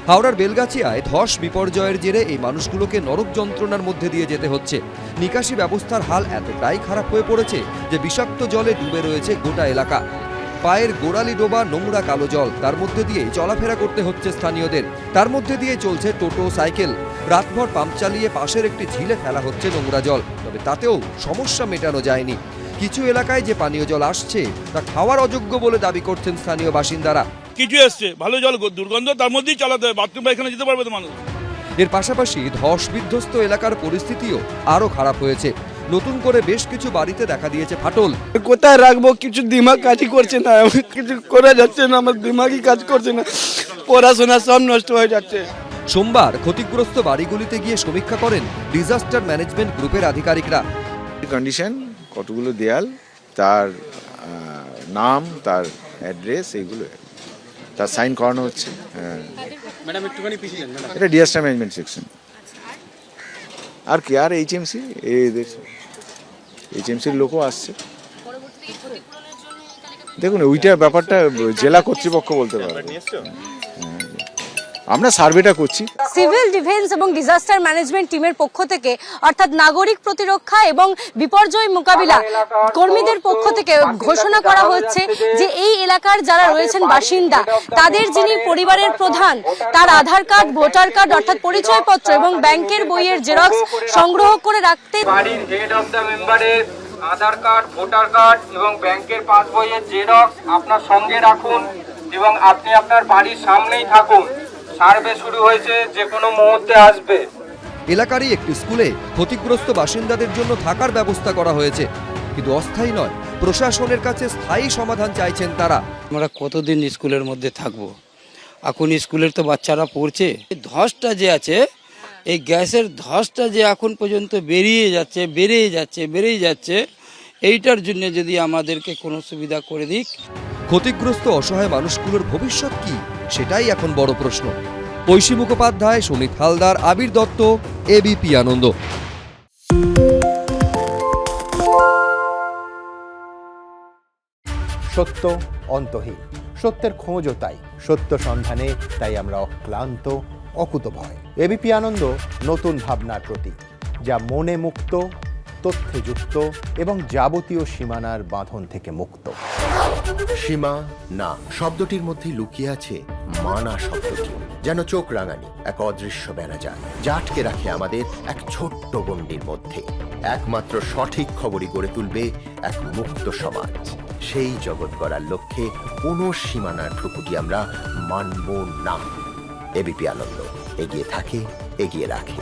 হাওড়ার বেলগাছিয়ায় ধস বিপর্যয়ের জেরে এই মানুষগুলোকে নরক যন্ত্রণার মধ্যে দিয়ে যেতে হচ্ছে। নিকাশি ব্যবস্থার হাল এতটাই খারাপ হয়ে পড়েছে যে বিষাক্ত জলে ডুবে রয়েছে গোটা এলাকা। পায়ের গোড়ালি ডোবা নোংরা কালো জল, তার মধ্যে দিয়ে চলাফেরা করতে হচ্ছে স্থানীয়দের। তার মধ্যে দিয়ে চলছে টোটো, সাইকেল। রাতভর পাম্প চালিয়ে পাশের একটি ঝিলে ফেলা হচ্ছে নোংরা জল, তবে তাতেও সমস্যা মেটানো যায়নি। কিছু এলাকায় যে পানীয় জল আসছে তা খাওয়ার অযোগ্য বলে দাবি করছেন স্থানীয় বাসিন্দারা। কিছু এসছে ভালো জল, দুর্গন্ধ, তার মধ্যেই চালাতে হবে, বাথরুম পায়খানা যেতে পারবে তো মানুষ। এর পাশাপাশি ধস বিধ্বস্ত এলাকার পরিস্থিতিও আরো খারাপ হয়েছে। নতুন করে বেশ কিছু বাড়িতে দেখা দিয়েছে ফাটল। কোথায় রাখবো কিছু দিমাগ কাজই করছে না, কিছু করা যাচ্ছে না, আমার দিমাগই কাজ করছে না, পড়াশোনা সব নষ্ট হয়ে যাচ্ছে। সোমবার ক্ষতিগ্রস্ত বাড়িগুলিতে গিয়ে সমীক্ষা করেন ডিজাস্টার ম্যানেজমেন্ট গ্রুপের আধিকারিকরা। কন্ডিশন, কতগুলো দেয়াল, তার নাম, তার অ্যাড্রেস, এইগুলো তার সাইন করানো হচ্ছে। ম্যাডাম একটুখানি পিছিয়ে যান ম্যাডাম। এটা ডিজাস্টার ম্যানেজমেন্ট সেকশন। আর কি, আর এইচএমসি, এইচএমসির লোকও আসছে। দেখুন, ওইটার ব্যাপারটা জেলা কর্তৃপক্ষ বলতে পারবে। আমরা সার্ভেটা করছি। সিভিল ডিফেন্স এবং ডিজাস্টার ম্যানেজমেন্ট টিমের পক্ষ থেকে, অর্থাৎ নাগরিক প্রতিরক্ষা এবং বিপর্যয় মোকাবিলা কর্মীদের পক্ষ থেকে ঘোষণা করা হচ্ছে যে এই এলাকার যারা রয়েছেন বাসিন্দা, তাদের যিনি পরিবারের প্রধান, তার আধার কার্ড, ভোটার কার্ড অর্থাৎ পরিচয়পত্র এবং ব্যাংকের বইয়ের জেরক্স সংগ্রহ করে রাখতে, বাড়ির হেড অফ দ্য মেম্বারের আধার কার্ড, ভোটার কার্ড এবং ব্যাংকের পাসবইয়ের জেরক্স আপনার সঙ্গে রাখুন এবং আপনি আপনার বাড়ির সামনেই থাকুন। সার্ভে শুরু হয়েছে, যে কোনো মুহূর্তে আসবে। এলাকারই একটি স্কুলে ক্ষতিগ্রস্ত বাসিন্দাদের জন্য থাকার ব্যবস্থা করা হয়েছে, কিন্তু অস্থায়ী নয়, প্রশাসনের কাছে স্থায়ী সমাধান চাইছেন তারা। আমরা কতদিন স্কুলের মধ্যে থাকবো? এখন স্কুলের তো বাচ্চারা পড়ছে। ধসটা যে আছে, এই গ্যাসের ধসটা যে এখন পর্যন্ত বেড়েই যাচ্ছে, এইটার জন্য যদি আমাদেরকে কোনো সুবিধা করে দিক। ক্ষতিগ্রস্ত অসহায় মানুষগুলোর ভবিষ্যৎ কি, সেটাই এখন বড় প্রশ্ন। ঐশী মুখোপাধ্যায়, সুমিত হালদার, আবির দত্ত, এবিপি আনন্দ। সত্য অন্তহীন, সত্যের খোঁজও তাই, সত্য সন্ধানে তাই আমরা অক্লান্ত, অকুতভয়। এবিপি আনন্দ নতুন ভাবনার প্রতীক, যা মনে মুক্ত, তথ্যে যুক্ত এবং যাবতীয় সীমানার বাঁধন থেকে মুক্ত। সীমা না শব্দটির মধ্যে লুকিয়ে আছে মানা শব্দটি, যেন চোখ রাঙানি এক অদৃশ্য বেড়াজাল, যা আটকে রাখে আমাদের এক ছোট্ট গণ্ডির মধ্যে। একমাত্র সঠিক খবরই গড়ে তুলবে এক মুক্ত সমাজ। সেই জগৎ গড়ার লক্ষ্যে কোনো সীমানার ঠুকুটি আমরা মানব না। এবিপি আনন্দ এগিয়ে থাকে, এগিয়ে রাখে।